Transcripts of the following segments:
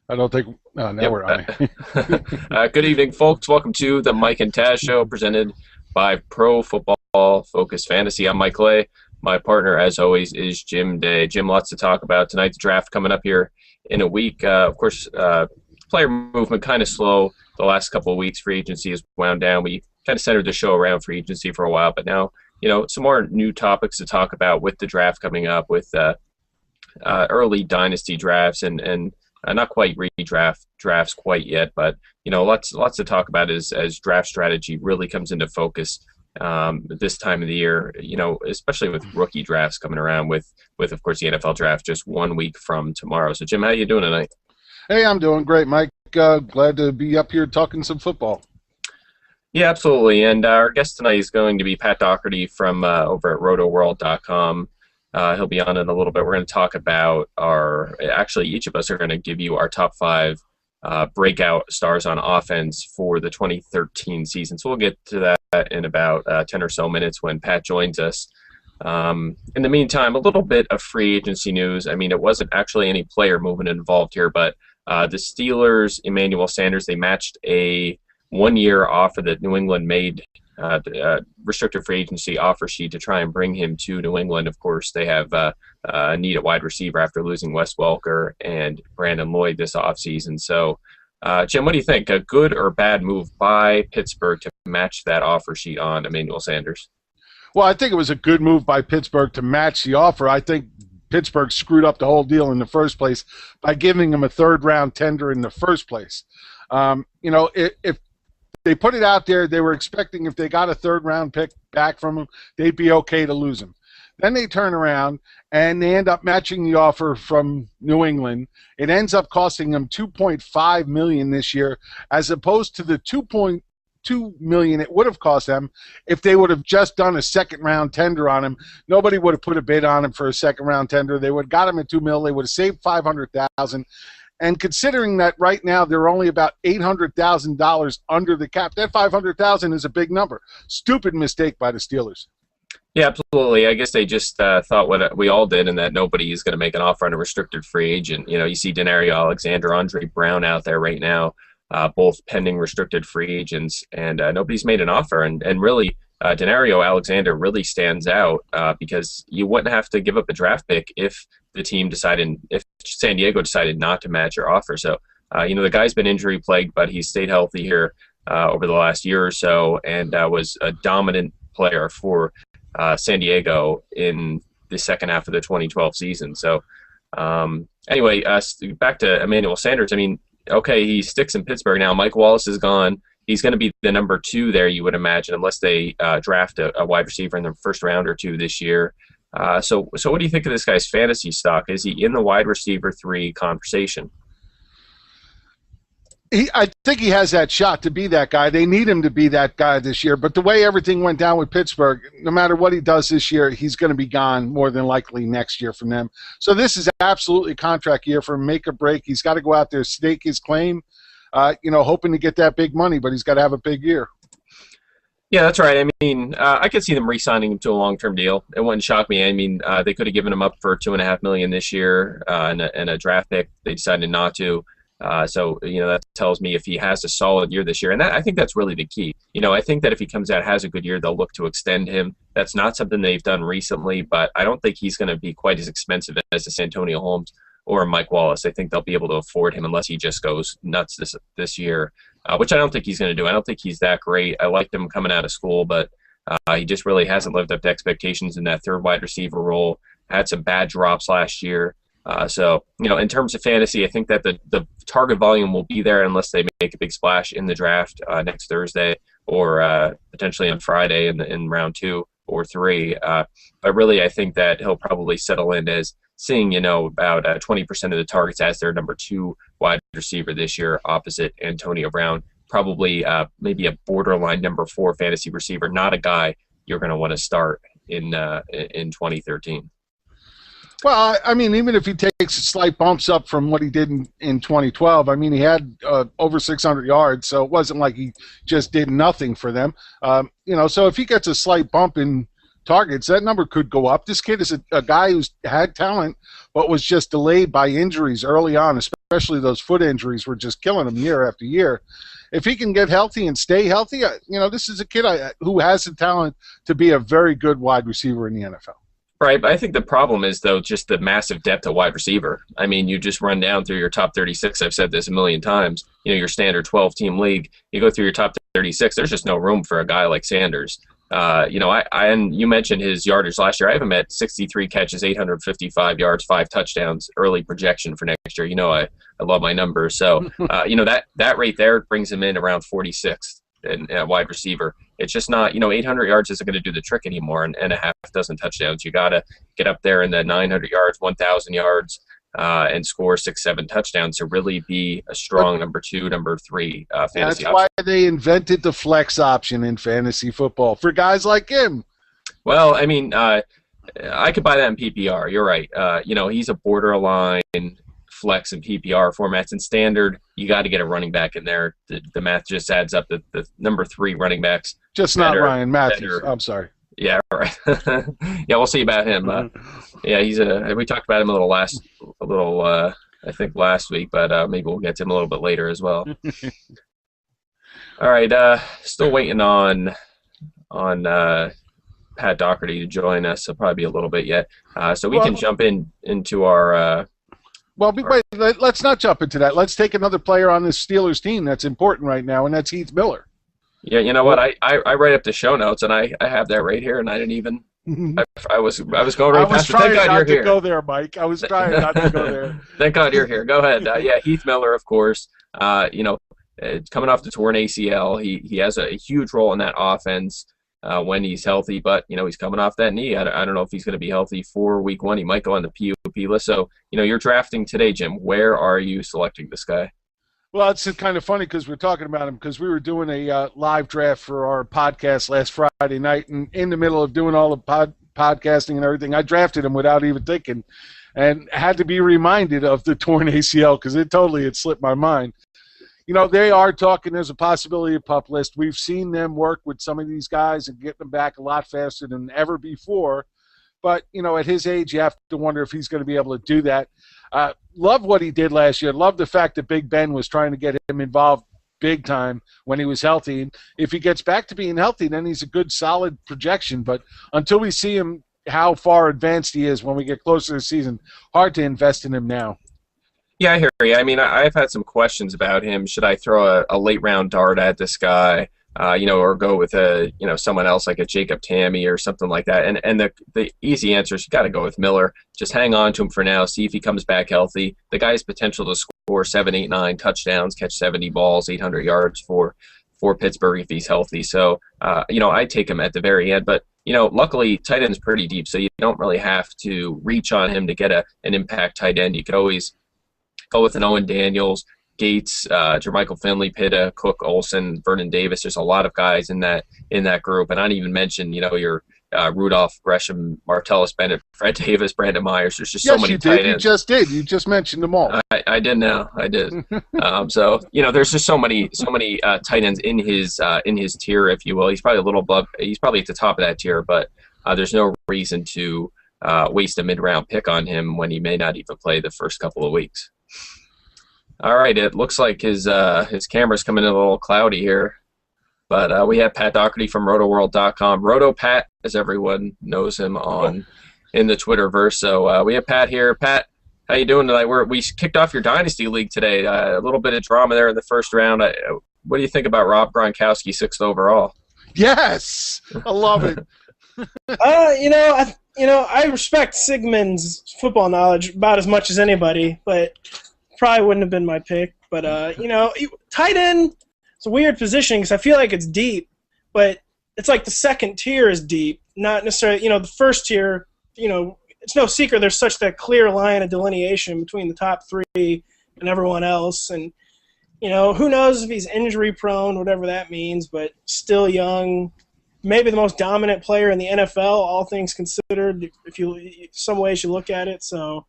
I don't think. No, now Yep. we're on it. Good evening, folks. Welcome to the Mike and Taz Show, presented by Pro Football Focus Fantasy. I'm Mike Clay. My partner, as always, is Jim Day. Jim, lots to talk about tonight. The draft coming up here in a week. Of course, player movement kind of slow the last couple of weeks. Free agency has wound down. We kind of centered the show around free agency for a while, but now, some more new topics to talk about with the draft coming up, with early dynasty drafts and not quite redraft drafts quite yet, but lots to talk about as draft strategy really comes into focus this time of the year. Especially with rookie drafts coming around, with of course the NFL draft just 1 week from tomorrow. So Jim, how you doing tonight? Hey, I'm doing great, Mike. Glad to be up here talking some football. Yeah, absolutely. And our guest tonight is going to be Pat Daugherty from over at Rotoworld.com. He'll be on in a little bit. We're going to talk about each of us are going to give you our top 5 breakout stars on offense for the 2013 season. So we'll get to that in about 10 or so minutes when Pat joins us. In the meantime, a little bit of free agency news. I mean, it wasn't actually any player movement involved here, but the Steelers, Emmanuel Sanders, they matched a 1-year offer that New England made, restricted free agency offer sheet, to try and bring him to New England. Of course, they have a need at wide receiver after losing Wes Welker and Brandon Lloyd this offseason. So, Jim, what do you think? A good or bad move by Pittsburgh to match that offer sheet on Emmanuel Sanders? Well, I think it was a good move by Pittsburgh to match the offer. I think Pittsburgh screwed up the whole deal in the first place by giving him a third-round tender in the first place. If they put it out there, they were expecting if they got a third-round pick back from him, they'd be okay to lose him. Then they turn around and they end up matching the offer from New England. It ends up costing them $2.5 million this year, as opposed to the $2.2 million it would have cost them if they would have just done a second-round tender on him. Nobody would have put a bid on him for a second-round tender. They would have got him at $2 million. They would have saved $500,000. And considering that right now they're only about $800,000 under the cap, that $500,000 is a big number. Stupid mistake by the Steelers. Yeah, absolutely. I guess they just thought what we all did, and that nobody is going to make an offer on a restricted free agent. You see Denario Alexander, Andre Brown out there right now, both pending restricted free agents, and nobody's made an offer. And really, Denario Alexander really stands out because you wouldn't have to give up a draft pick if San Diego decided not to match your offer. So, the guy's been injury plagued, but he's stayed healthy here over the last year or so, and was a dominant player for San Diego in the second half of the 2012 season. So, anyway, back to Emmanuel Sanders. I mean, okay, he sticks in Pittsburgh now. Mike Wallace is gone. He's going to be the number 2 there, you would imagine, unless they draft a wide receiver in the first round or 2 this year. So what do you think of this guy's fantasy stock? Is he in the wide receiver 3 conversation? I think he has that shot to be that guy. They need him to be that guy this year. But the way everything went down with Pittsburgh, no matter what he does this year, he's going to be gone more than likely next year from them. So this is absolutely a contract year for him, make or break. He's got to go out there, stake his claim, hoping to get that big money, but he's got to have a big year. Yeah, that's right. I mean, I could see them re-signing him to a long-term deal. It wouldn't shock me. I mean, they could have given him up for $2.5 million this year and a draft pick. They decided not to. So that tells me if he has a solid year this year, and I think that's really the key. I think that if he comes out, has a good year, they'll look to extend him. That's not something they've done recently, but I don't think he's going to be quite as expensive as a Santonio Holmes or a Mike Wallace. I think they'll be able to afford him unless he just goes nuts this year, which I don't think he's going to do. I don't think he's that great. I liked him coming out of school, but he just really hasn't lived up to expectations in that third wide receiver role. Had some bad drops last year. So, in terms of fantasy, I think that the target volume will be there unless they make a big splash in the draft next Thursday or potentially on Friday in round 2 or 3. But really, I think that he'll probably settle in as seeing, about 20% of the targets as their number 2 wide receiver this year opposite Antonio Brown. Probably maybe a borderline number 4 fantasy receiver, not a guy you're going to want to start in 2013. Well, I mean, even if he takes slight bumps up from what he did in 2012, I mean, he had over 600 yards, so it wasn't like he just did nothing for them. So if he gets a slight bump in targets, that number could go up. This kid is a guy who's had talent, but was just delayed by injuries early on, especially those foot injuries were just killing him year after year. If he can get healthy and stay healthy, this is a kid who has the talent to be a very good wide receiver in the NFL. Right, but I think the problem is, though, just the massive depth of wide receiver. I mean, you just run down through your top 36. I've said this a million times. Your standard 12-team league, you go through your top 36, there's just no room for a guy like Sanders. And you mentioned his yardage last year. I have him at 63 catches, 855 yards, 5 touchdowns, early projection for next year. I love my numbers. So, that rate there brings him in around 46th in wide receiver. It's just not, 800 yards isn't going to do the trick anymore, and a half dozen touchdowns. You got to get up there in the 900 yards, 1,000 yards, and score 6-7 touchdowns to really be a strong number 2, number 3 fantasy option. That's why they invented the flex option in fantasy football for guys like him. Well, I mean, I could buy that in PPR. You're right. He's a borderline flex and PPR formats. In standard, you got to get a running back in there. The math just adds up. The number 3 running backs. Just better, not Ryan Matthews. I'm sorry. Yeah, right. Yeah, we'll see about him. Yeah, we talked about him a little I think last week, but maybe we'll get to him a little bit later as well. All right, still waiting on Pat Daugherty to join us. It'll probably be a little bit yet, so we can jump into our. Wait, let's not jump into that. Let's take another player on this Steelers team that's important right now, and that's Heath Miller. Yeah, you know what? I write up the show notes, and I have that right here, and I didn't even. I was going right past it. Thank God you're here. Go there, Mike. I was trying not to go there. Thank God you're here. Go ahead. Yeah, Heath Miller, of course. Coming off the torn ACL, he has a huge role in that offense when he's healthy. But he's coming off that knee. I don't know if he's going to be healthy for Week 1. He might go on the PUP list. So you're drafting today, Jim. Where are you selecting this guy? Well, it's kind of funny because we're talking about him because we were doing a live draft for our podcast last Friday night, and in the middle of doing all the podcasting and everything, I drafted him without even thinking and had to be reminded of the torn ACL because it totally had slipped my mind. They are talking there's a possibility of PUP list. We've seen them work with some of these guys and get them back a lot faster than ever before. But, at his age, you have to wonder if he's going to be able to do that. Love what he did last year. Love the fact that Big Ben was trying to get him involved big time when he was healthy. And if he gets back to being healthy, then he's a good, solid projection. But until we see him, how far advanced he is when we get closer to the season, hard to invest in him now. Yeah, I hear you. I mean, I've had some questions about him. Should I throw a late-round dart at this guy? Or go with someone else like a Jacob Tamme or something like that. And the easy answer is you got to go with Miller. Just hang on to him for now. See if he comes back healthy. The guy has potential to score 7, 8, 9 touchdowns, catch 70 balls, 800 yards for Pittsburgh if he's healthy. So, I take him at the very end. But, luckily tight end is pretty deep, so you don't really have to reach on him to get an impact tight end. You could always go with an Owen Daniels, Gates, Jermichael Finley, Pitta, Cook, Olsen, Vernon Davis. There's a lot of guys in that group, and I didn't even mention your Rudolph, Gresham, Martellus Bennett, Fred Davis, Brandon Myers. There's just so many tight ends. You just did. You just mentioned them all. I did now. I did. So there's just so many tight ends in his tier, if you will. He's probably a little above. He's probably at the top of that tier, but there's no reason to waste a mid-round pick on him when he may not even play the first couple of weeks. All right, it looks like his camera's coming in a little cloudy here, but we have Pat Daugherty from Rotoworld.com. RotoPat, as everyone knows him in the Twitterverse. So we have Pat here. Pat, how you doing tonight? We kicked off your Dynasty League today. A little bit of drama there in the first round. What do you think about Rob Gronkowski, 6th overall? Yes, I love it. I respect Sigmund's football knowledge about as much as anybody, but probably wouldn't have been my pick. But, tight end, it's a weird position because I feel like it's deep, but it's like the second tier is deep, not necessarily, the first tier, it's no secret there's such that clear line of delineation between the top 3 and everyone else. And, who knows if he's injury prone, whatever that means, but still young, maybe the most dominant player in the NFL, all things considered, some ways you look at it. So,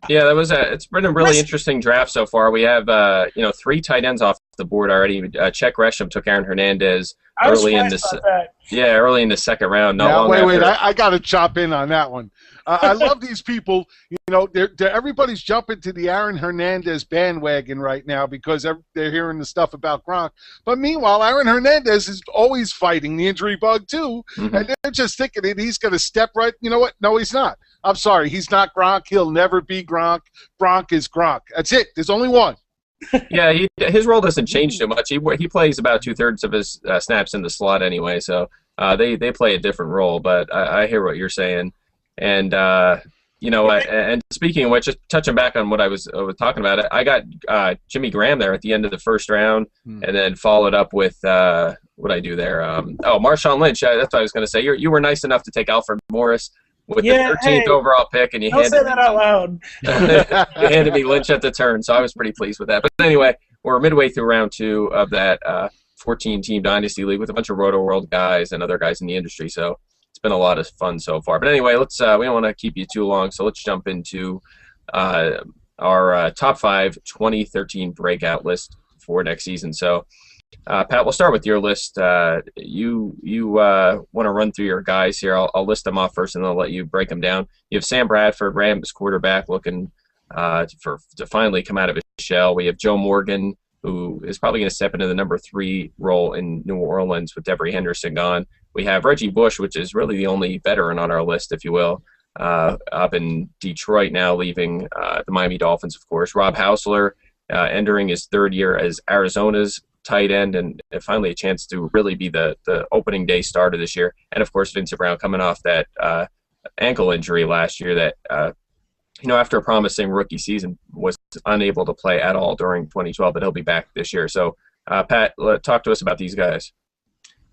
yeah, it's been a really interesting draft so far. We have 3 tight ends off the board already. Czech Gresham took Aaron Hernandez I was early in surprised the about that. early in the second round. Not Now, long wait, after. I got to chop in on that one. I love these people. You know, everybody's jumping to the Aaron Hernandez bandwagon right now because they're hearing the stuff about Gronk. But meanwhile, Aaron Hernandez is always fighting the injury bug too, and they're just thinking that he's going to step right. You know what? No, he's not. I'm sorry, he's not Gronk. He'll never be Gronk. Gronk is Gronk. That's it. There's only one. Yeah, his role doesn't change too much. He plays about 2/3 of his snaps in the slot anyway, so they play a different role. But I hear what you're saying, and you know, and speaking of which, just touching back on what I was talking about, I got Jimmy Graham there at the end of the first round, and then followed up with what I do there. Marshawn Lynch. That's what I was going to say. You were nice enough to take Alfred Morris with the 13th overall pick, and you don't say that out loud. you handed me Lynch at the turn, so I was pretty pleased with that. But anyway, we're midway through round 2 of that 14-team Dynasty League with a bunch of Rotoworld guys and other guys in the industry, so it's been a lot of fun so far. But anyway, let's we don't want to keep you too long, so let's jump into our top 5 2013 breakout list for next season. So, Pat, we'll start with your list. You want to run through your guys here. I'll list them off first, and then I'll let you break them down. You have Sam Bradford, Rams quarterback, looking to finally come out of his shell. We have Joe Morgan, who is probably going to step into the number 3 role in New Orleans with Devery Henderson gone. We have Reggie Bush, which is really the only veteran on our list, if you will, up in Detroit now, leaving the Miami Dolphins, of course. Rob Hausler, entering his 3rd year as Arizona's tight end, and finally a chance to really be the opening day starter this year. And of course, Vincent Brown coming off that ankle injury last year that after a promising rookie season was unable to play at all during 2012, but he'll be back this year. So Pat, talk to us about these guys.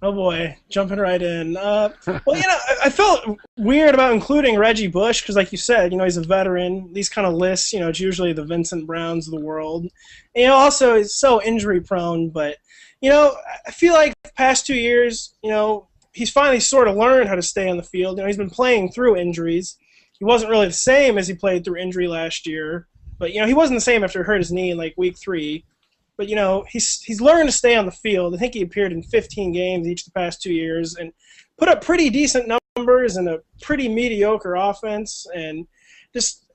Oh boy, jumping right in. Well, I felt weird about including Reggie Bush because, like you said, he's a veteran. These kind of lists, it's usually the Vincent Browns of the world. And, also, he's so injury prone. But, I feel like the past 2 years, he's finally sort of learned how to stay on the field. He's been playing through injuries. He wasn't really the same as he played through injury last year. But, he wasn't the same after he hurt his knee in, week 3. But, he's learned to stay on the field. I think he appeared in 15 games each of the past 2 years and put up pretty decent numbers in a pretty mediocre offense. And just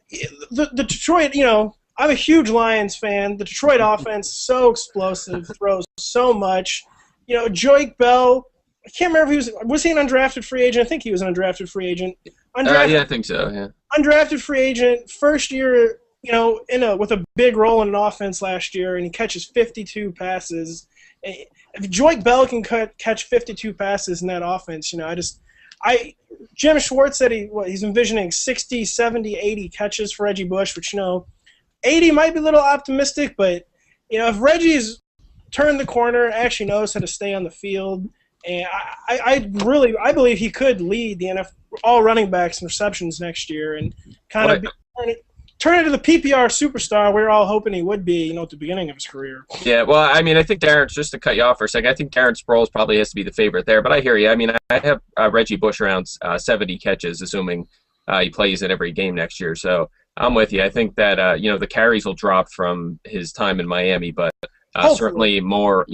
the Detroit, I'm a huge Lions fan. The Detroit offense is so explosive, throws so much. Joique Bell, I can't remember if was he an undrafted free agent? I think he was an undrafted free agent. Yeah, I think so, yeah. Undrafted free agent, first year with a big role in an offense last year, and he catches 52 passes. If Joique Bell can catch 52 passes in that offense, Jim Schwartz said he's envisioning 60, 70, 80 catches for Reggie Bush, which 80 might be a little optimistic, but if Reggie's turned the corner, actually knows how to stay on the field, and I believe he could lead the NFL all running backs and receptions next year, and kind of turn into the PPR superstar we're all hoping he would be, at the beginning of his career. Yeah, well, I think Darren, just to cut you off for a second, I think Darren Sproles probably has to be the favorite there, but I hear you. I have Reggie Bush around 70 catches, assuming he plays in every game next year, so I'm with you. I think that, the carries will drop from his time in Miami, but certainly more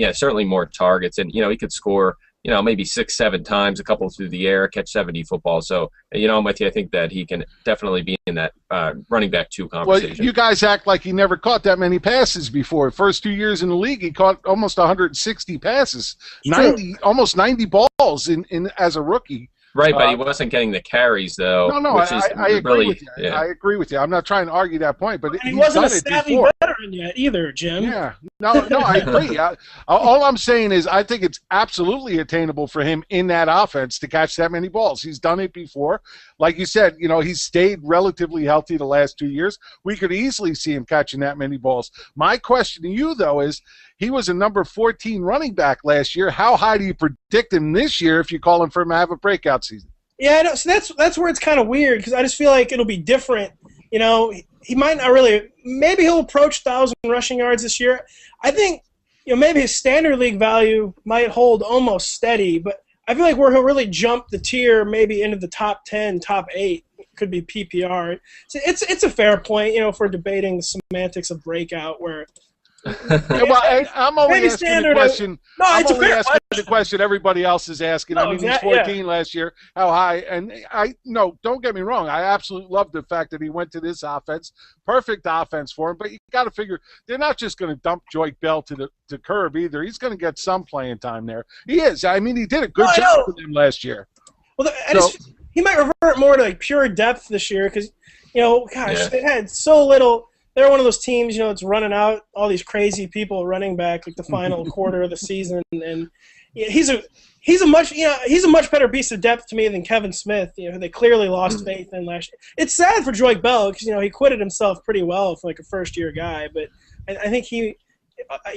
targets, and, he could score maybe 6-7 times, a couple through the air, catch 70 footballs. So, I'm with you. I think that he can definitely be in that running back 2 conversation. Well, you guys act like he never caught that many passes before. First 2 years in the league, he caught almost 160 passes, almost 90 balls in as a rookie. Right, but he wasn't getting the carries, though. No, I agree with you. Yeah. I agree with you. I'm not trying to argue that point, but he wasn't a savvy veteran yet either, Jim. Yeah, no, I agree. All I'm saying is I think it's absolutely attainable for him in that offense to catch that many balls. He's done it before. Like you said, he's stayed relatively healthy the last 2 years. We could easily see him catching that many balls. My question to you, though, is he was a number 14 running back last year. How high do you predict him this year if you call him for him to have a breakout season? Yeah, I know. So that's where it's kind of weird because I just feel like it'll be different. He might not really – maybe he'll approach 1,000 rushing yards this year. I think, maybe his standard league value might hold almost steady, but I feel like where he'll really jump the tier maybe into the top 10, top 8 could be PPR. So it's a fair point, for debating the semantics of breakout where – Yeah, well, I'm only Maybe asking the standard. question. No, I'm it's a only fair asking question. the question everybody else is asking. I No, mean, he's exactly, 14 last year. How high? And no, don't get me wrong. I absolutely love the fact that he went to this offense. Perfect offense for him. But you got to figure they're not just going to dump Joyke Bell to the curb either. He's going to get some playing time there. He is. I mean, he did a good job with him last year. Well, he might revert more to like pure depth this year because, they had so little. They're one of those teams, it's running out all these crazy people running back like the final quarter of the season, and he's a much better piece of depth to me than Kevin Smith. They clearly lost faith in last year. It's sad for Joyke Bell because he quitted himself pretty well for like a first year guy, but I think he, I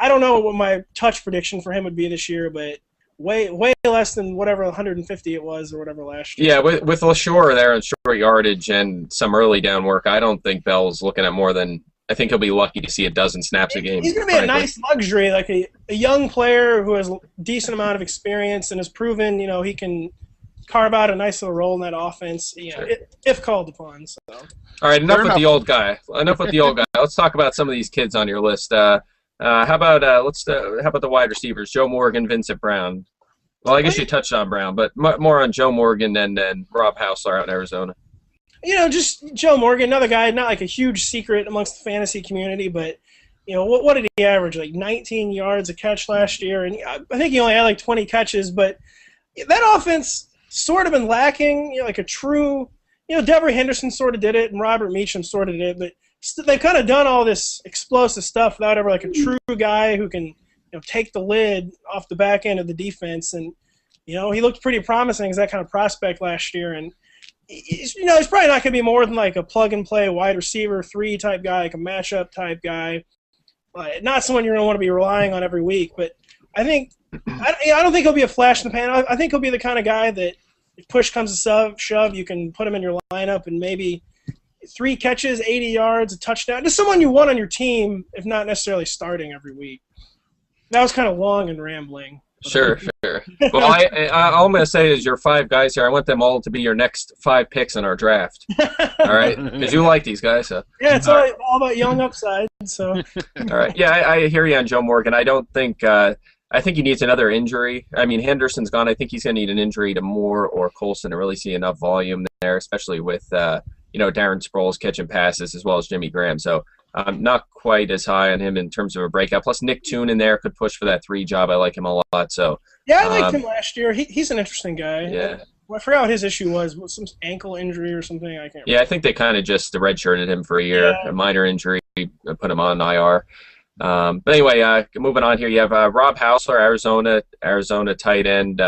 don't know what my touch prediction for him would be this year, but way less than whatever 150 it was or whatever last year. Yeah, with LaShore there in short yardage and some early down work, I don't think Bell's looking at more than – I think he'll be lucky to see a dozen snaps a game. He's going to be a nice luxury, like a young player who has a decent amount of experience and has proven, he can carve out a nice little role in that offense, if called upon. So. All right, enough with the old guy. Let's talk about some of these kids on your list. How about the wide receivers? Joe Morgan, Vincent Brown. Well, I guess you touched on Brown, but more on Joe Morgan and Rob Hausler out in Arizona. Just Joe Morgan, another guy, not like a huge secret amongst the fantasy community, but what did he average? Like 19 yards a catch last year, and I think he only had like 20 catches. But that offense sort of been lacking, like a true. Devery Henderson sort of did it, and Robert Meacham sort of did it, but they've kind of done all this explosive stuff without ever like a true guy who can take the lid off the back end of the defense. And he looked pretty promising as that kind of prospect last year. And he's probably not going to be more than like a plug and play wide receiver 3 type guy, like a matchup type guy. Not someone you're going to want to be relying on every week. But I don't think he'll be a flash in the pan. I think he'll be the kind of guy that if push comes to shove, you can put him in your lineup and maybe 3 catches, 80 yards, a touchdown. Just someone you want on your team, if not necessarily starting every week. That was kind of long and rambling. Sure. Well, all I'm going to say is your 5 guys here, I want them all to be your next 5 picks in our draft. All right? Because you like these guys. So. Yeah, it's all about young upside. So. All right. Yeah, I hear you on Joe Morgan. I don't think I think he needs another injury. I mean, Henderson's gone. I think he's going to need an injury to Moore or Colson to really see enough volume there, especially with Darren Sproles catching passes as well as Jimmy Graham. So I'm not quite as high on him in terms of a breakout. Plus, Nick Toon in there could push for that 3 job. I like him a lot. So yeah, I liked him last year. He's an interesting guy. Yeah. I forgot what his issue was. Some ankle injury or something. I can't remember. Yeah, I think they kind of just redshirted him for a year, a minor injury, put him on IR. But anyway, moving on here, you have Rob Hausler, Arizona tight end.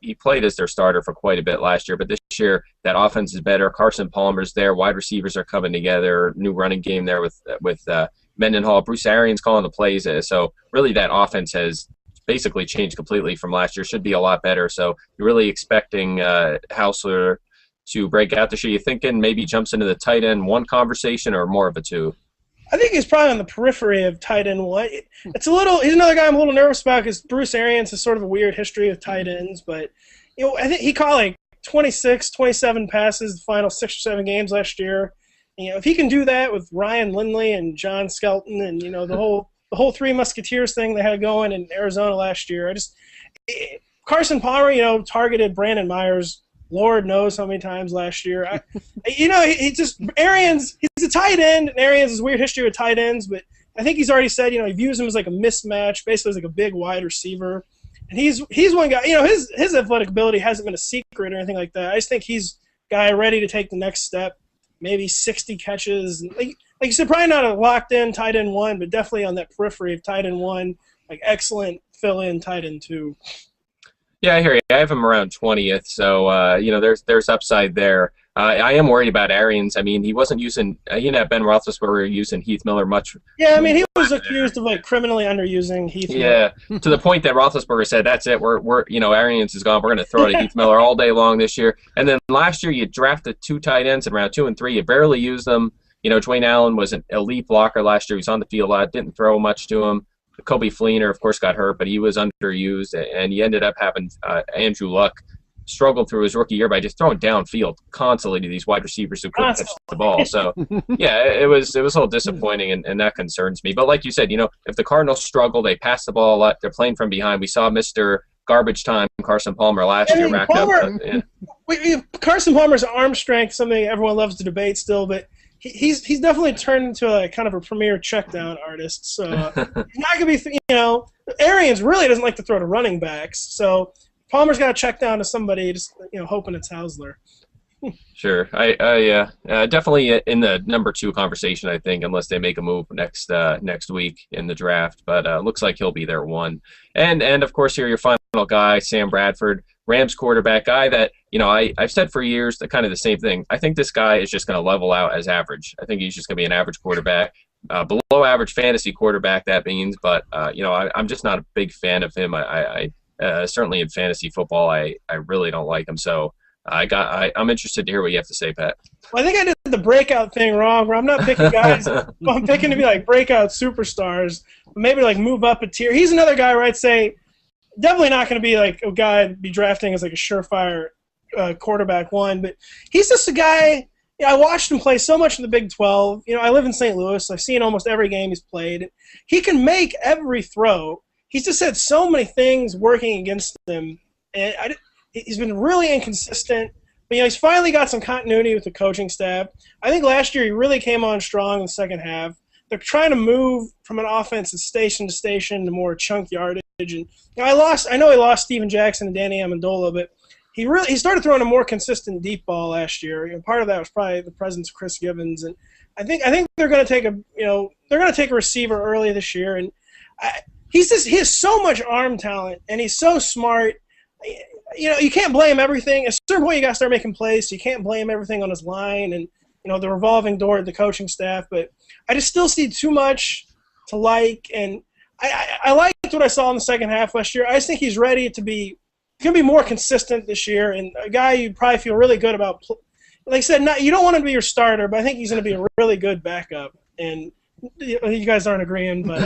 He played as their starter for quite a bit last year, but this year that offense is better. Carson Palmer's there. Wide receivers are coming together. New running game there with Mendenhall. Bruce Arians calling the plays. So really that offense has basically changed completely from last year. Should be a lot better. So you're really expecting Hausler to break out this year. You thinking maybe jumps into the tight end 1 conversation or more of a 2? I think he's probably on the periphery of tight end 1. He's another guy I'm a little nervous about because Bruce Arians has sort of a weird history with tight ends. But I think he caught like 26, 27 passes the final 6 or 7 games last year. If he can do that with Ryan Lindley and John Skelton and the whole 3 Musketeers thing they had going in Arizona last year, Carson Palmer, targeted Brandon Myers. Lord knows how many times last year. Arians, he's a tight end, and Arians has a weird history with tight ends, but I think he's already said, he views him as like a mismatch, basically as like a big wide receiver. And he's one guy, his athletic ability hasn't been a secret or anything like that. I just think he's a guy ready to take the next step, maybe 60 catches. Like you said, probably not a locked-in tight end 1, but definitely on that periphery of tight end 1, like excellent fill-in tight end 2. Yeah, I hear you. I have him around 20th, so there's upside there. I am worried about Arians. I mean, he wasn't using he and Ben Roethlisberger using Heath Miller much. Yeah, I mean, he was accused of criminally underusing Heath Miller. Yeah, to the point that Roethlisberger said, "That's it. We're Arians is gone. We're going to throw it at Heath Miller all day long this year." And then last year, you drafted 2 tight ends in round 2 and 3. You barely used them. Dwayne Allen was an elite blocker last year. He was on the field a lot. Didn't throw much to him. Kobe Fleener, of course, got hurt, but he was underused, and you ended up having Andrew Luck struggled through his rookie year by just throwing downfield constantly to these wide receivers who couldn't catch the ball. So, yeah, it was a little disappointing, and that concerns me. But like you said, if the Cardinals struggle, they pass the ball a lot. They're playing from behind. We saw Mr. Garbage Time Carson Palmer last year rack up. Carson Palmer's arm strength, something everyone loves to debate still, but he's definitely turned into a kind of a premier check down artist. So he's not going to be, Arians really doesn't like to throw to running backs. So Palmer's got to check down to somebody, just hoping it's Hausler. Sure, I definitely in the number 2 conversation, I think, unless they make a move next week in the draft. But looks like he'll be there 1. And of course, here your final guy, Sam Bradford, Rams quarterback guy that I've said for years that kind of the same thing. I think this guy is just going to level out as average. I think he's just going to be an average quarterback, below average fantasy quarterback. That means, but I'm just not a big fan of him. I certainly in fantasy football, I really don't like him. So. I'm interested to hear what you have to say, Pat. Well, I think I did the breakout thing wrong, where I'm not picking guys. I'm picking to be like breakout superstars, maybe like move up a tier. He's another guy where I'd say definitely not going to be like a guy I'd be drafting as like a surefire quarterback 1, but he's just a guy. I watched him play so much in the Big 12. I live in St. Louis. I've seen almost every game he's played. He can make every throw. He's just had so many things working against him, and he's been really inconsistent, but he's finally got some continuity with the coaching staff. I think last year he really came on strong in the second half. They're trying to move from an offense that's station to station to more chunk yardage. And I know he lost Steven Jackson and Danny Amendola, but he started throwing a more consistent deep ball last year. Part of that was probably the presence of Chris Givens, and I think they're going to take a receiver early this year. And he has so much arm talent, and he's so smart. You can't blame everything. At a certain point, you got to start making plays. So you can't blame everything on his line and the revolving door of the coaching staff. But I just still see too much to like, and I liked what I saw in the second half last year. I just think he's ready to be more consistent this year, and a guy you probably feel really good about. Like I said, you don't want him to be your starter, but I think he's going to be a really good backup. And you guys aren't agreeing, but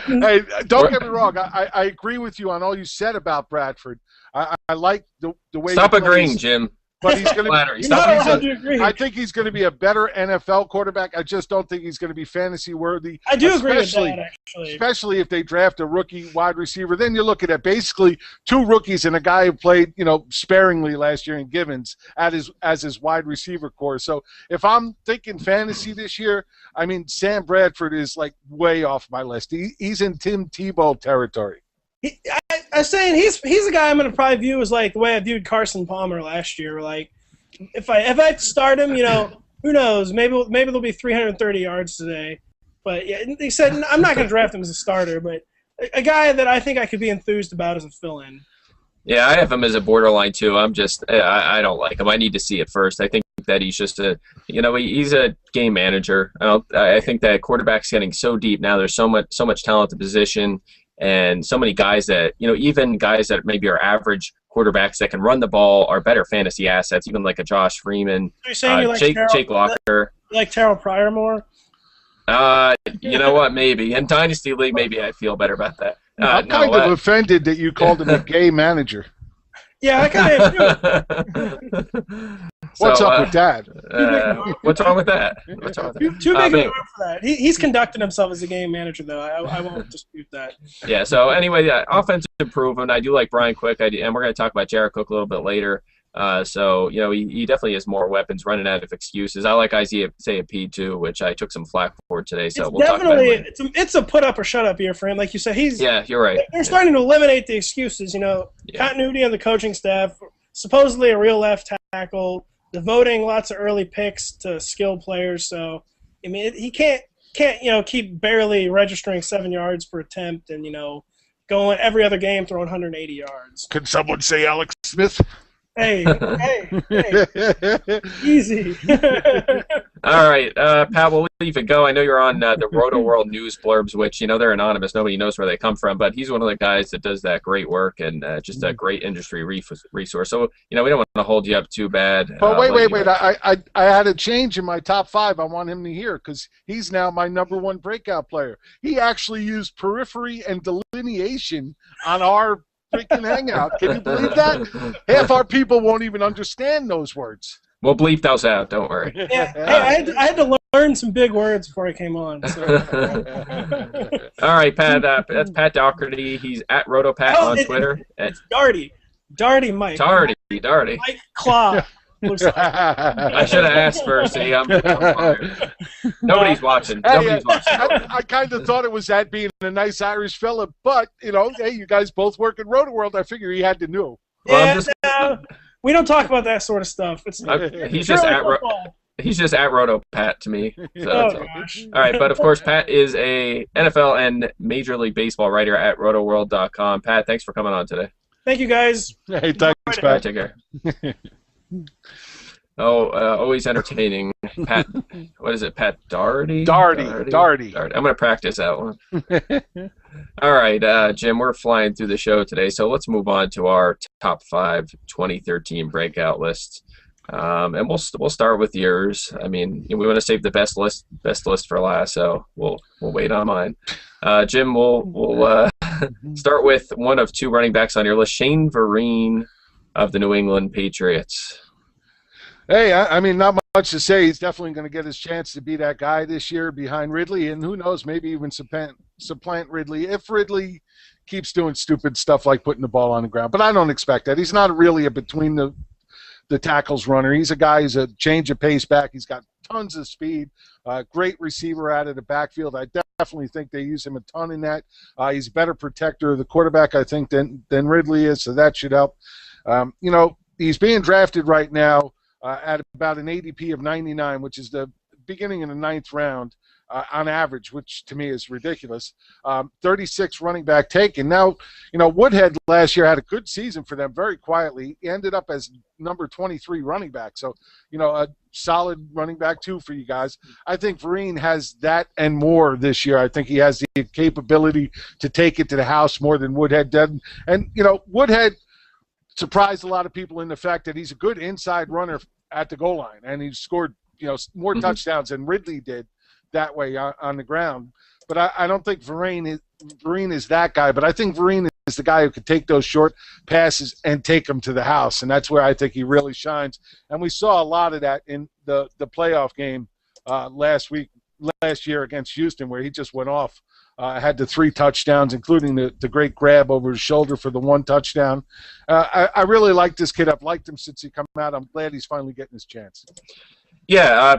hey, don't get me wrong. I agree with you on all you said about Bradford. I like the way. Stop agreeing, Jim. But he's going to. I think he's going to be a better NFL quarterback. I just don't think he's going to be fantasy worthy. I do agree with that, actually. Especially if they draft a rookie wide receiver. Then you're looking at basically 2 rookies and a guy who played, sparingly last year in Givens as his wide receiver core. So if I'm thinking fantasy this year, I mean, Sam Bradford is like way off my list. He's in Tim Tebow territory. I'm saying he's a guy I'm going to probably view as like the way I viewed Carson Palmer last year. Like if I start him, who knows? Maybe there'll be 330 yards today. But yeah, they said I'm not going to draft him as a starter, but a guy that I think I could be enthused about as a fill-in. Yeah, I have him as a borderline too. I don't like him. I need to see it first. I think that he's just he's a game manager. I think that quarterback's getting so deep now. There's so much talent at the position. And so many guys that, even guys that maybe are average quarterbacks that can run the ball are better fantasy assets, even like a Josh Freeman, you like Jake Locker. You like Terrell Pryor more? You know what, maybe. In Dynasty League, maybe I feel better about that. I'm kind of offended that you called him a gay manager. Yeah, I kind of do. What's up with that? What's wrong with that? Too big of a for that. He's conducting himself as a game manager, though. I won't dispute that. Yeah, so anyway, offensive improvement. I do like Brian Quick, and we're going to talk about Jared Cook a little bit later. So, he definitely has more weapons, running out of excuses. I like Isaiah P too, which I took some flack for today. So we'll talk about it. It's a put up or shut up year for him. Like you said, yeah, you're right. They're starting to eliminate the excuses. Continuity on the coaching staff, supposedly a real left tackle, devoting lots of early picks to skilled players. So, I mean, he can't keep barely registering 7 yards per attempt and going every other game throwing 180 yards. Could someone say Alex Smith? Hey, easy. All right, Pat, we'll leave it go. I know you're on the Rotoworld news blurbs, which, they're anonymous. Nobody knows where they come from, but he's one of the guys that does that great work and just a great industry resource. So, we don't want to hold you up too bad. But wait. I had a change in my top 5. I want him to hear because he's now my number 1 breakout player. He actually used periphery and delineation on our freaking hangout. Can you believe that? Half our people won't even understand those words. We'll bleep those out. Don't worry. Yeah, hey, I had to learn some big words before I came on. So. All right, Pat. That's Pat Daugherty. He's at RotoPat on Twitter. Daugherty Mike. Daugherty. Mike Claw. Looks like. I should have asked first. See, I'm nobody's watching. Hey, I kind of thought it was that being a nice Irish fella, but hey, you guys both work at Rotoworld. I figure he had to know. Well, we don't talk about that sort of stuff. He's just at RotoPat to me. So gosh. All right, but of course, Pat is a NFL and Major League Baseball writer at Rotoworld.com. Pat, thanks for coming on today. Thank you, guys. Hey, thanks, Pat. Right, take care. Always entertaining. Pat, what is it? Pat Daugherty? Daugherty. I'm going to practice that one. All right, Jim, we're flying through the show today, so let's move on to our top 5 2013 breakout lists. And we'll start with yours. I mean, we want to save the best list for last, so we'll wait on mine. Jim, we'll start with one of 2 running backs on your list, Shane Vereen of the New England Patriots. Hey, I mean, not much to say. He's definitely going to get his chance to be that guy this year behind Ridley, and who knows, maybe even supplant Ridley if Ridley keeps doing stupid stuff like putting the ball on the ground. But I don't expect that. He's not really a between the tackles runner. He's a guy who's a change of pace back. He's got tons of speed, great receiver out of the backfield. I definitely think they use him a ton in that. He's a better protector of the quarterback, I think, than Ridley is, so that should help. He's being drafted right now at about an ADP of 99, which is the beginning of the 9th round on average, which to me is ridiculous. 36 running back taken. Now, Woodhead last year had a good season for them very quietly. He ended up as number 23 running back. So, a solid running back too for you guys. I think Vereen has that and more this year. I think he has the capability to take it to the house more than Woodhead did. And, Woodhead surprised a lot of people in the fact that he's a good inside runner at the goal line, and he scored more touchdowns than Ridley did that way on the ground. But I don't think Vereen is that guy, but I think Vereen is the guy who could take those short passes and take them to the house, and that's where I think he really shines. And we saw a lot of that in the playoff game last year against Houston, where he just went off. Had the 3 touchdowns, including the great grab over his shoulder for the 1 touchdown. I really like this kid. I've liked him since he come out. I'm glad he's finally getting his chance. Yeah,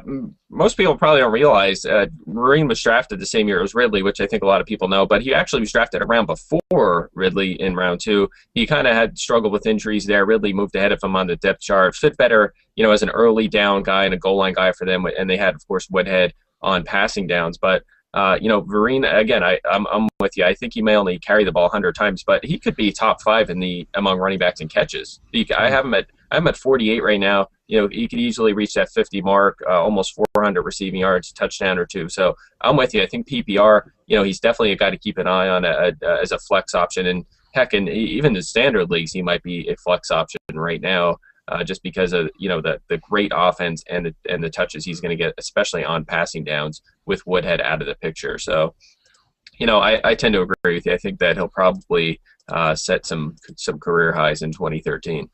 most people probably don't realize Vereen was drafted the same year as Ridley, which I think a lot of people know, but he actually was drafted a round before Ridley in round 2. He kind of had struggled with injuries there. Ridley moved ahead of him on the depth chart, fit better, as an early down guy and a goal line guy for them, and they had, of course, Woodhead on passing downs, but Vereen, again, I'm with you. I think he may only carry the ball 100 times, but he could be top 5 among running backs in catches. I have him at 48 right now. He could easily reach that 50 mark, almost 400 receiving yards, touchdown or 2. So I'm with you. I think PPR, he's definitely a guy to keep an eye on as a flex option. And heck, even in standard leagues, he might be a flex option right now. Just because of the great offense and the touches he's going to get, especially on passing downs with Woodhead out of the picture. So, I tend to agree with you. I think that he'll probably set some career highs in 2013.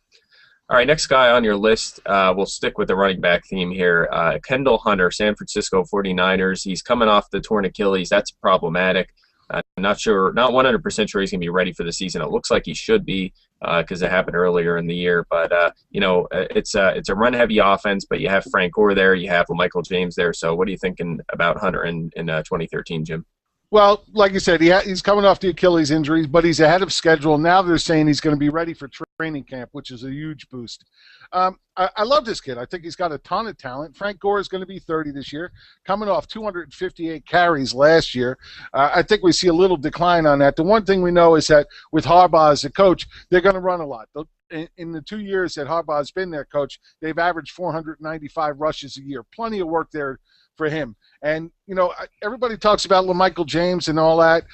All right, next guy on your list, we'll stick with the running back theme here. Kendall Hunter, San Francisco 49ers. He's coming off the torn Achilles. That's problematic. I'm not 100% sure he's going to be ready for the season. It looks like he should be because it happened earlier in the year. But, it's a run-heavy offense, but you have Frank Gore there. You have Michael James there. So what are you thinking about Hunter in 2013, Jim? Well, like you said, he's coming off the Achilles injuries, but he's ahead of schedule. Now they're saying he's going to be ready for training camp, which is a huge boost. I love this kid. I think he's got a ton of talent. Frank Gore is going to be 30 this year, coming off 258 carries last year. I think we see a little decline on that. The one thing we know is that with Harbaugh as a coach, they're going to run a lot. In the 2 years that Harbaugh's been their coach, they've averaged 495 rushes a year. Plenty of work there for him. And, everybody talks about LaMichael James and all that.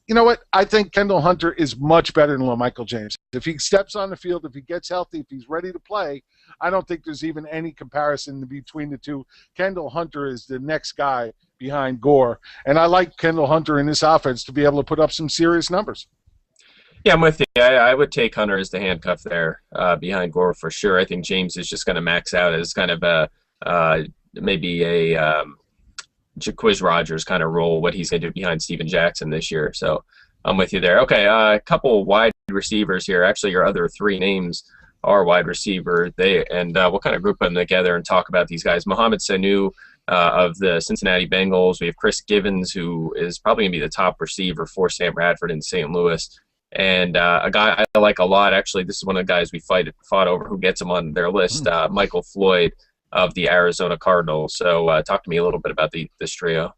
You know what? I think Kendall Hunter is much better than LaMichael James. If he steps on the field, if he gets healthy, if he's ready to play, I don't think there's even any comparison between the two. Kendall Hunter is the next guy behind Gore. And I like Kendall Hunter in this offense to be able to put up some serious numbers. Yeah, I'm with you. I would take Hunter as the handcuff there behind Gore for sure. I think James is just going to max out as kind of a maybe a Jaquiz Rogers kind of role, what he's going to do behind Steven Jackson this year. So I'm with you there. Okay, a couple wide receivers here. Actually, your other three names are wide receiver. We'll kind of group them together and talk about these guys. Mohamed Sanu of the Cincinnati Bengals. We have Chris Givens, who is probably going to be the top receiver for Sam Bradford in St. Louis. And a guy I like a lot, actually, this is one of the guys we fought over who gets him on their list, Michael Floyd of the Arizona Cardinals. So talk to me a little bit about this trio.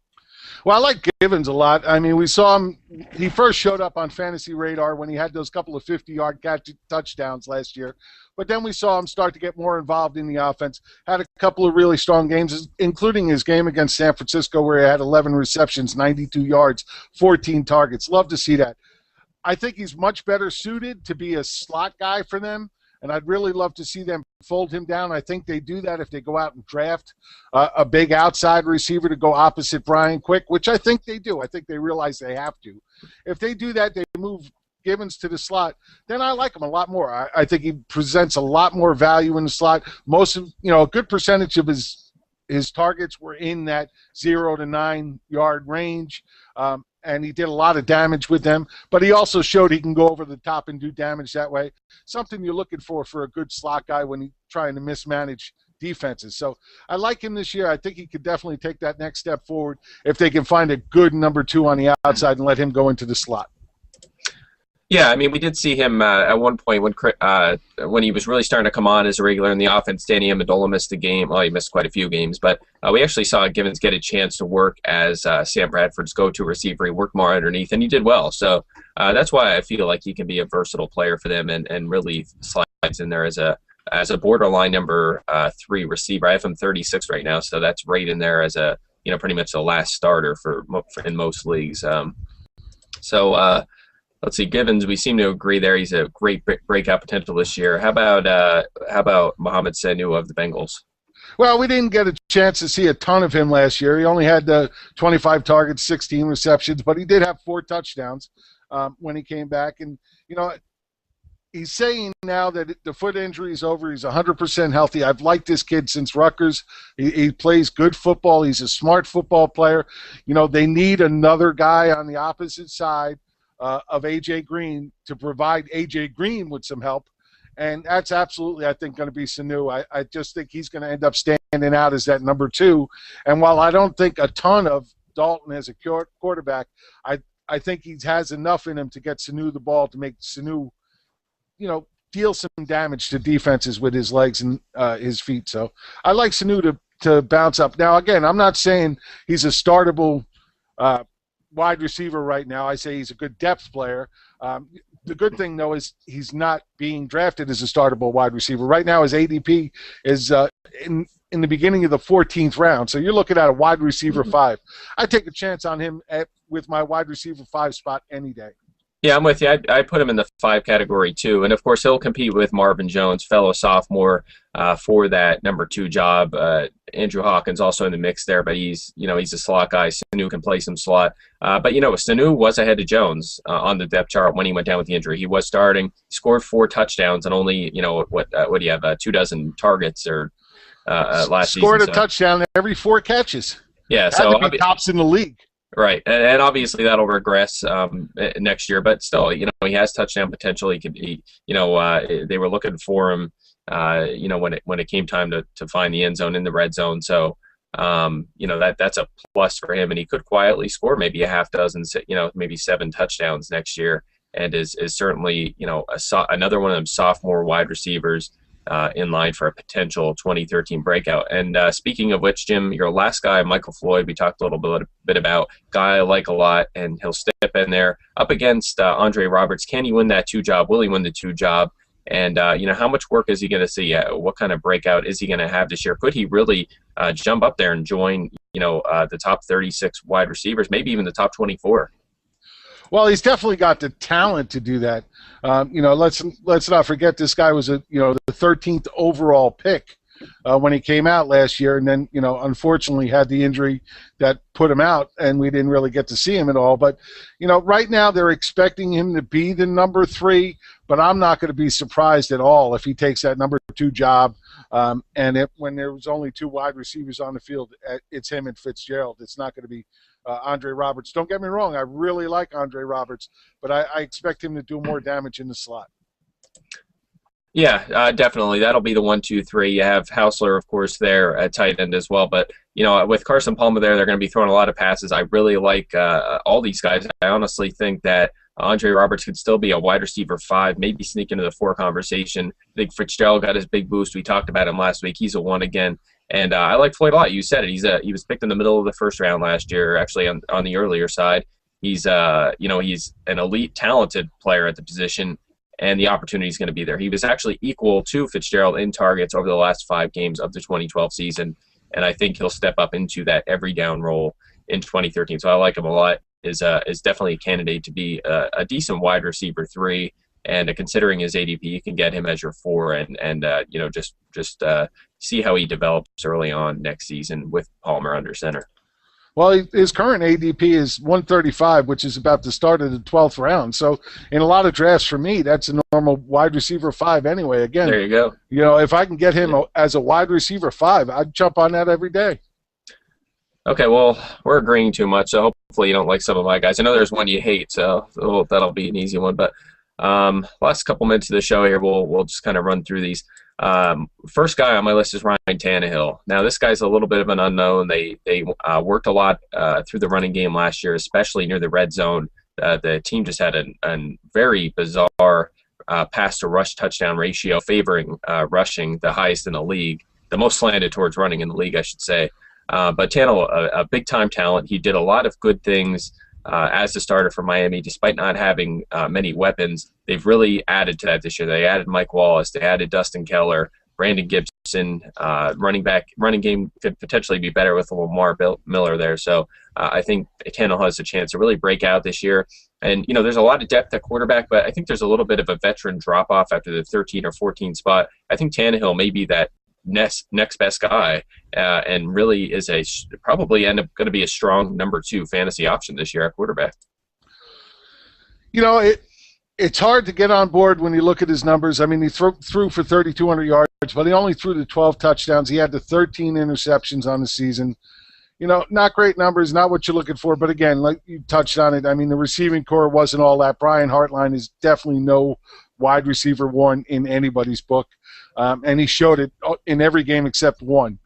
Well, I like Givens a lot. I mean, we saw him. He first showed up on Fantasy Radar when he had those couple of 50-yard touchdowns last year. But then we saw him start to get more involved in the offense. Had a couple of really strong games, including his game against San Francisco where he had 11 receptions, 92 yards, 14 targets. Love to see that. I think he's much better suited to be a slot guy for them, and I'd really love to see them fold him down. I think they do that if they go out and draft a big outside receiver to go opposite Brian Quick, which I think they do. I think they realize they have to. If they do that, they move Givens to the slot, then I like him a lot more. I think he presents a lot more value in the slot. A good percentage of his targets were in that 0 to 9 yard range. And he did a lot of damage with them, but he also showed he can go over the top and do damage that way. Something you're looking for a good slot guy when he's trying to mismanage defenses. So I like him this year. I think he could definitely take that next step forward if they can find a good number 2 on the outside and let him go into the slot. Yeah, I mean, we did see him at one point when he was really starting to come on as a regular in the offense. Danny Amendola missed a game. Well, he missed quite a few games, but we actually saw Givens get a chance to work as Sam Bradford's go-to receiver. He worked more underneath, and he did well. So that's why I feel like he can be a versatile player for them and really slides in there as a borderline number 3 receiver. I have him 36 right now, so that's right in there as a pretty much the last starter for in most leagues. Let's see, Givens, we seem to agree there. He's a great breakout potential this year. How about Mohamed Sanu of the Bengals? Well, we didn't get a chance to see a ton of him last year. He only had 25 targets, 16 receptions, but he did have 4 touchdowns when he came back. And, he's saying now that the foot injury is over. He's 100% healthy. I've liked this kid since Rutgers. He plays good football. He's a smart football player. They need another guy on the opposite side of A.J. Green to provide A.J. Green with some help, and that's absolutely, I think, going to be Sanu. I just think he's going to end up standing out as that number 2, and while I don't think a ton of Dalton as a quarterback, I think he has enough in him to get Sanu the ball to make Sanu, deal some damage to defenses with his legs and his feet. So I like Sanu to bounce up. Now, again, I'm not saying he's a startable wide receiver right now. I say he's a good depth player. The good thing, though, is he's not being drafted as a startable wide receiver. Right now his ADP is in the beginning of the 14th round. So you're looking at a wide receiver 5. I take a chance on him with my wide receiver 5 spot any day. Yeah, I'm with you. I put him in the 5 category too, and of course he'll compete with Marvin Jones, fellow sophomore, for that number 2 job. Andrew Hawkins also in the mix there, but he's a slot guy. Sanu can play some slot, but Sanu was ahead of Jones on the depth chart when he went down with the injury. He was starting, scored 4 touchdowns, and only what do you have 2 dozen targets or last season. Scored a touchdown every 4 catches. Yeah, so to be tops in the league. Right, and obviously that'll regress next year, but still, he has touchdown potential. He could be, they were looking for him, when it came time to find the end zone in the red zone. So, that's a plus for him, and he could quietly score maybe a half dozen, maybe 7 touchdowns next year, and is certainly, another one of them sophomore wide receivers in line for a potential 2013 breakout. And speaking of which, Jim, your last guy, Michael Floyd, we talked a little bit about, guy I like a lot, and he'll step in there up against Andre Roberts. Can he win that 2 job? Will he win the 2 job? And, how much work is he going to see? What kind of breakout is he going to have this year? Could he really jump up there and join, the top 36 wide receivers, maybe even the top 24? Well, he's definitely got the talent to do that. Let's not forget this guy was the 13th overall pick when he came out last year, and then, unfortunately had the injury that put him out, and we didn't really get to see him at all. But, right now they're expecting him to be the number 3, but I'm not going to be surprised at all if he takes that number 2 job. And when there was only 2 wide receivers on the field, it's him and Fitzgerald. It's not going to be Andre Roberts. Don't get me wrong, I really like Andre Roberts, but I expect him to do more damage in the slot. Yeah, definitely. That'll be the 1, 2, 3. You have Hausler, of course, there at tight end as well. But, with Carson Palmer there, they're going to be throwing a lot of passes. I really like all these guys. I honestly think that Andre Roberts could still be a wide receiver 5, maybe sneak into the 4 conversation. I think Fitzgerald got his big boost. We talked about him last week. He's a 1 again. And I like Floyd a lot. You said it. He was picked in the middle of the first round last year, actually on the earlier side. He's he's an elite, talented player at the position, and the opportunity is going to be there. He was actually equal to Fitzgerald in targets over the last 5 games of the 2012 season, and I think he'll step up into that every down role in 2013. So I like him a lot. Is definitely a candidate to be a decent wide receiver 3, and considering his ADP, you can get him as your 4, and just see how he develops early on next season with Palmer under center. Well, his current ADP is 135, which is about the start of the 12th round. So in a lot of drafts for me, that's a normal wide receiver 5 anyway. Again, there you go. If I can get him as a wide receiver 5, I'd jump on that every day. Okay, well, we're agreeing too much, so hopefully you don't like some of my guys. I know there's one you hate, so that'll be an easy one. But last couple minutes of the show here, we'll just kind of run through these. First guy on my list is Ryan Tannehill. Now, this guy's a little bit of an unknown. They worked a lot through the running game last year, especially near the red zone. The team just had a very bizarre pass-to-rush touchdown ratio, favoring rushing the highest in the league, the most slanted towards running in the league, I should say. But Tannehill, a big-time talent. He did a lot of good things as the starter for Miami, despite not having many weapons. They've really added to that this year. They added Mike Wallace. They added Dustin Keller, Brandon Gibson. Running game could potentially be better with Lamar Miller there. So I think Tannehill has a chance to really break out this year. And, there's a lot of depth at quarterback, but I think there's a little bit of a veteran drop-off after the 13 or 14 spot. I think Tannehill may be that next best guy, and really is probably end up going to be a strong number 2 fantasy option this year at quarterback. It's hard to get on board when you look at his numbers. I mean, he threw for 3,200 yards, but he only threw the 12 touchdowns. He had the 13 interceptions on the season. Not great numbers, not what you're looking for. But again, like you touched on it, I mean, the receiving core wasn't all that. Brian Hartline is definitely no wide receiver 1 in anybody's book. And he showed it in every game except 1.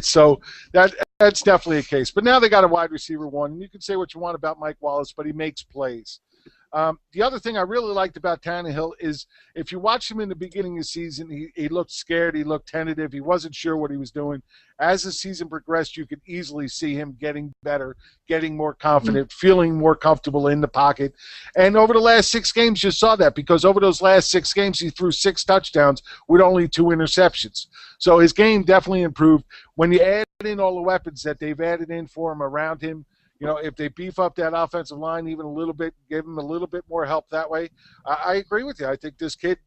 So that's definitely a case. But now they got a wide receiver 1. And you can say what you want about Mike Wallace, but he makes plays. The other thing I really liked about Tannehill is if you watched him in the beginning of the season, he looked scared, he looked tentative, he wasn't sure what he was doing. As the season progressed, you could easily see him getting better, getting more confident, feeling more comfortable in the pocket. And over the last 6 games, you saw that, because over those last 6 games, he threw 6 touchdowns with only 2 interceptions. So his game definitely improved. When you add in all the weapons that they've added in for him around him, if they beef up that offensive line even a little bit, give him a little bit more help that way, I agree with you. I think this kid,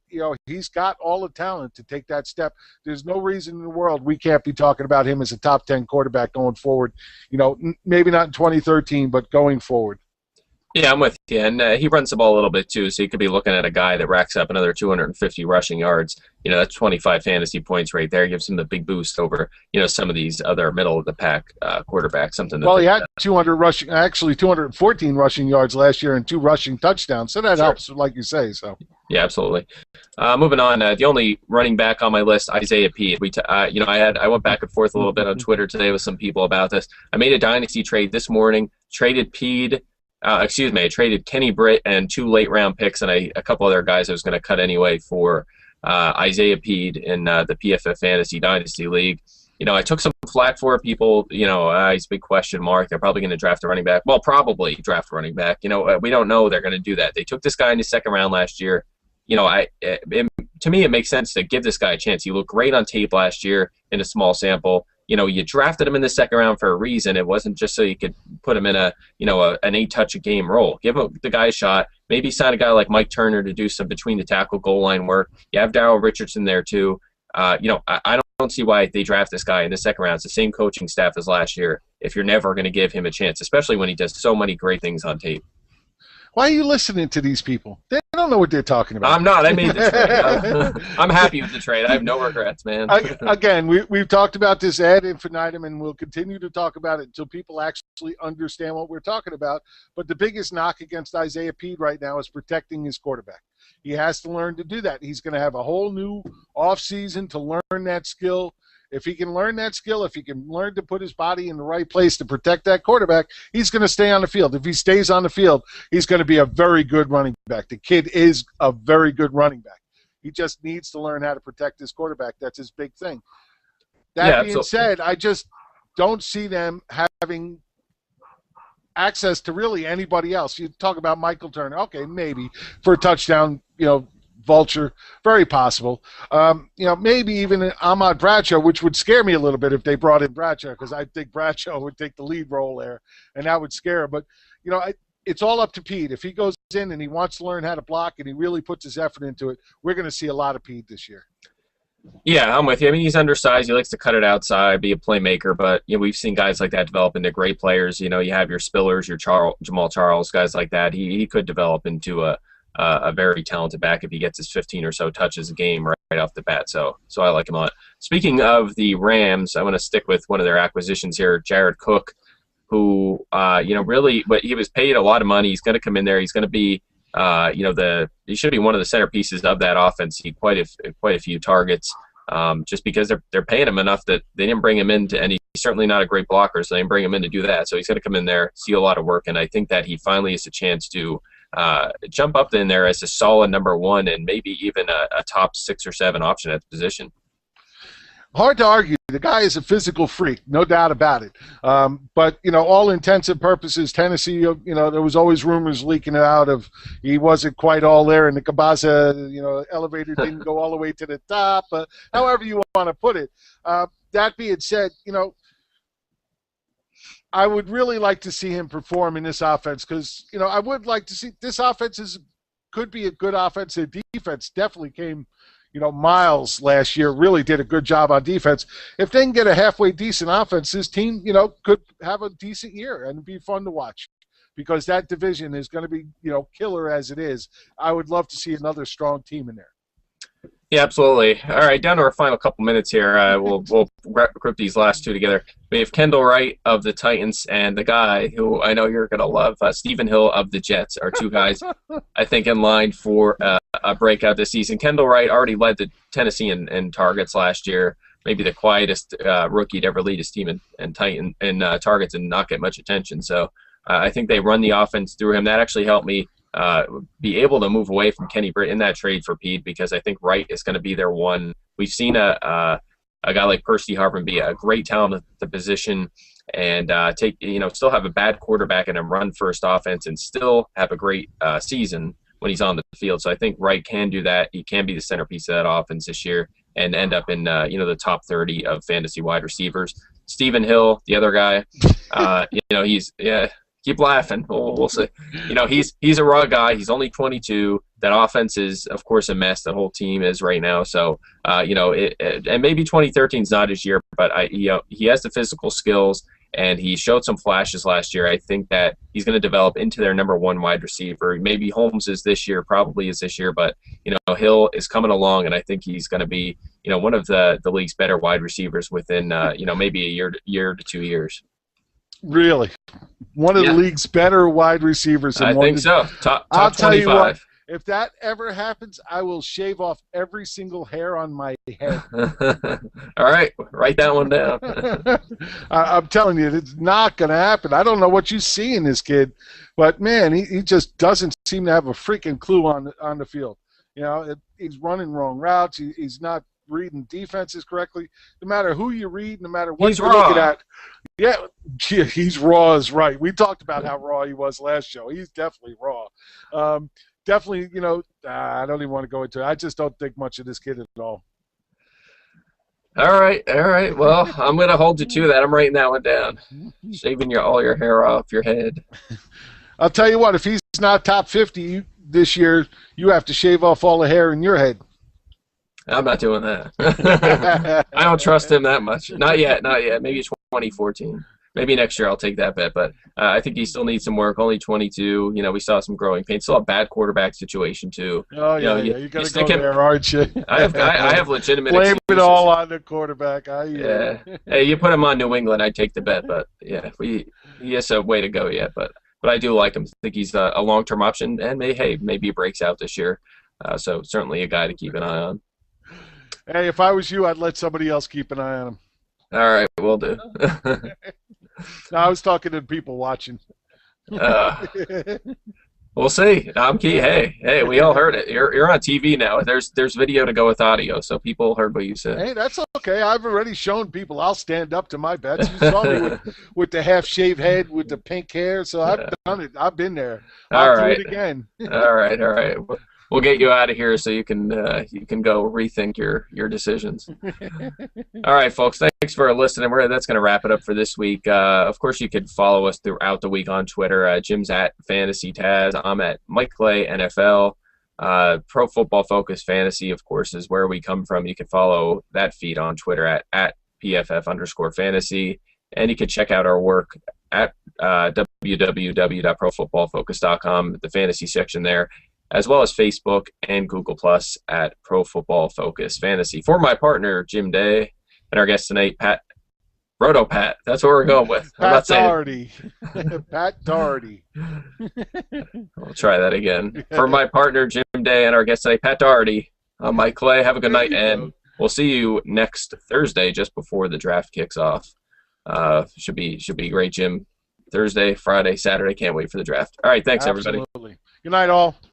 he's got all the talent to take that step. There's no reason in the world we can't be talking about him as a top 10 quarterback going forward. Maybe not in 2013, but going forward. Yeah, I'm with you. And he runs the ball a little bit too, so you could be looking at a guy that racks up another 250 rushing yards. That's 25 fantasy points right there. Gives him the big boost over, some of these other middle-of-the-pack quarterbacks. Well, he had 214 rushing yards last year and 2 rushing touchdowns, so that helps, like you say. So. Yeah, absolutely. Moving on, the only running back on my list, Isaiah Peed. I went back and forth a little bit on Twitter today with some people about this. I made a dynasty trade this morning, traded Peed. I traded Kenny Britt and 2 late-round picks and a couple other guys I was going to cut anyway for Isaiah Peed in the PFF Fantasy Dynasty League. I took some flack for people. He's a big question mark. They're probably going to draft a running back. Well, probably draft a running back. We don't know they're going to do that. They took this guy in the 2nd round last year. To me, it makes sense to give this guy a chance. He looked great on tape last year in a small sample. You drafted him in the 2nd round for a reason. It wasn't just so you could put him in an 8-touch-a-game role. Give the guy a shot. Maybe sign a guy like Mike Turner to do some between-the-tackle goal line work. You have Darrell Richardson there too. I don't see why they draft this guy in the second round. It's the same coaching staff as last year if you're never going to give him a chance, especially when he does so many great things on tape. Why are you listening to these people? They don't know what they're talking about. I'm not. I made the trade. I'm happy with the trade. I have no regrets, man. Again, we've talked about this ad infinitum, and we'll continue to talk about it until people actually understand what we're talking about. But the biggest knock against Isaiah Pead right now is protecting his quarterback. He has to learn to do that. He's going to have a whole new offseason to learn that skill. If he can learn that skill, if he can learn to put his body in the right place to protect that quarterback, he's going to stay on the field. If he stays on the field, he's going to be a very good running back. The kid is a very good running back. He just needs to learn how to protect his quarterback. That's his big thing. That being said, I just don't see them having access to really anybody else. You talk about Michael Turner. Okay, maybe for a touchdown, vulture, very possible. Maybe even Ahmad Bradshaw, which would scare me a little bit if they brought in Bradshaw, because I think Bradshaw would take the lead role there, and that would scare him. But, it's all up to Pete. If he goes in and he wants to learn how to block and he really puts his effort into it, we're going to see a lot of Pete this year. Yeah, I'm with you. I mean, he's undersized. He likes to cut it outside, be a playmaker. But we've seen guys like that develop into great players. You have your Spillers, your Jamal Charles, guys like that. He could develop into a very talented back if he gets his 15 or so touches a game right off the bat. So I like him a lot. Speaking of the Rams, I want to stick with one of their acquisitions here, Jared Cook, who really, but he was paid a lot of money. He's going to come in there. He's going to be he should be one of the centerpieces of that offense. He quite a few targets, just because they're paying him enough that they didn't bring him in and he's certainly not a great blocker, so they didn't bring him in to do that. So he's going to come in there, see a lot of work, and I think that he finally has a chance to jump up in there as a solid number one and maybe even a top 6 or 7 option at the position. Hard to argue. The guy is a physical freak, no doubt about it. But, all intents and purposes, Tennessee, there was always rumors leaking out of he wasn't quite all there, and the Cabaza, elevator didn't go all the way to the top, however you want to put it. That being said, I would really like to see him perform in this offense because, I would like to see this offense could be a good offense. The defense definitely came Miles last year really did a good job on defense. If they can get a halfway decent offense, this team, could have a decent year and be fun to watch because that division is going to be, killer as it is. I would love to see another strong team in there. Yeah, absolutely. All right, down to our final couple minutes here. We'll group these last two together. We have Kendall Wright of the Titans and the guy who I know you're going to love, Stephen Hill of the Jets, are two guys I think in line for a breakout this season. Kendall Wright already led the Tennessee in targets last year, maybe the quietest rookie to ever lead his team in targets and not get much attention. So I think they run the offense through him. That actually helped me be able to move away from Kenny Britt in that trade for Pete because I think Wright is going to be their one. We've seen a guy like Percy Harvin be a great talent at the position and still have a bad quarterback and a run-first offense and still have a great season when he's on the field. So I think Wright can do that. He can be the centerpiece of that offense this year and end up in the top 30 of fantasy wide receivers. Stephen Hill, the other guy, keep laughing. We'll see. He's a raw guy. He's only 22. That offense is, of course, a mess. The whole team is right now. So, and maybe 2013 is not his year, but he has the physical skills, and he showed some flashes last year. I think that he's going to develop into their number one wide receiver. Maybe Holmes is this year, probably is this year, but Hill is coming along, and I think he's going to be one of the league's better wide receivers within maybe a year to 2 years. Really? One of the league's better wide receivers. I think so. Top I'll 25. tell you what, if that ever happens, I will shave off every single hair on my head. All right. Write that one down. I'm telling you, it's not going to happen. I don't know what you see in this kid, but, man, he just doesn't seem to have a freaking clue on the field. He's running wrong routes. He's not reading defenses correctly. No matter who you read, no matter what you're looking at. Yeah, he's raw is right. We talked about how raw he was last show. He's definitely raw. Definitely, I don't even want to go into it. I just don't think much of this kid at all. All right. Well, I'm going to hold you to that. I'm writing that one down. Shaving all your hair off your head. I'll tell you what, if he's not top 50 this year, you have to shave off all the hair in your head. I'm not doing that. I don't trust him that much. Not yet. Not yet. Maybe 2014. Maybe next year I'll take that bet, but I think he still needs some work. Only 22. You know, we saw some growing pains. Still a bad quarterback situation too. Oh yeah, you got to go there, aren't you? I have legitimate. Blame excuses. it all on the quarterback. Yeah. Hey, you put him on New England, I'd take the bet, but yeah, he has a way to go yet. But I do like him. I think he's a long-term option, and maybe he breaks out this year. So certainly a guy to keep an eye on. Hey, if I was you, I'd let somebody else keep an eye on him. All right, will do. No, I was talking to people watching. We'll see. Hey, we all heard it. You're on TV now. There's video to go with audio, so people heard what you said. Hey, that's okay. I've already shown people I'll stand up to my bets. You saw me with the half-shaved head with the pink hair, so I've done it. I've been there. I'll do it again. All right. We'll get you out of here so you can go rethink your decisions. All right, folks. Thanks for listening. That's going to wrap it up for this week. Of course, you can follow us throughout the week on Twitter. Jim's at FantasyTaz. I'm at Mike Clay NFL. Pro Football Focus Fantasy, of course, is where we come from. You can follow that feed on Twitter at PFF_fantasy. And you can check out our work at www.profootballfocus.com, the fantasy section there, as well as Facebook and Google Plus at Pro Football Focus Fantasy. For my partner, Jim Day, and our guest tonight, Pat. That's what we're going with. Pat Daugherty. Pat Daugherty. I'll try that again. For my partner, Jim Day, and our guest tonight, Pat Daugherty, I'm Mike Clay. Have a good night, and we'll see you next Thursday just before the draft kicks off. Should be great, Jim. Thursday, Friday, Saturday. Can't wait for the draft. All right, thanks, everybody. Absolutely. Good night, all.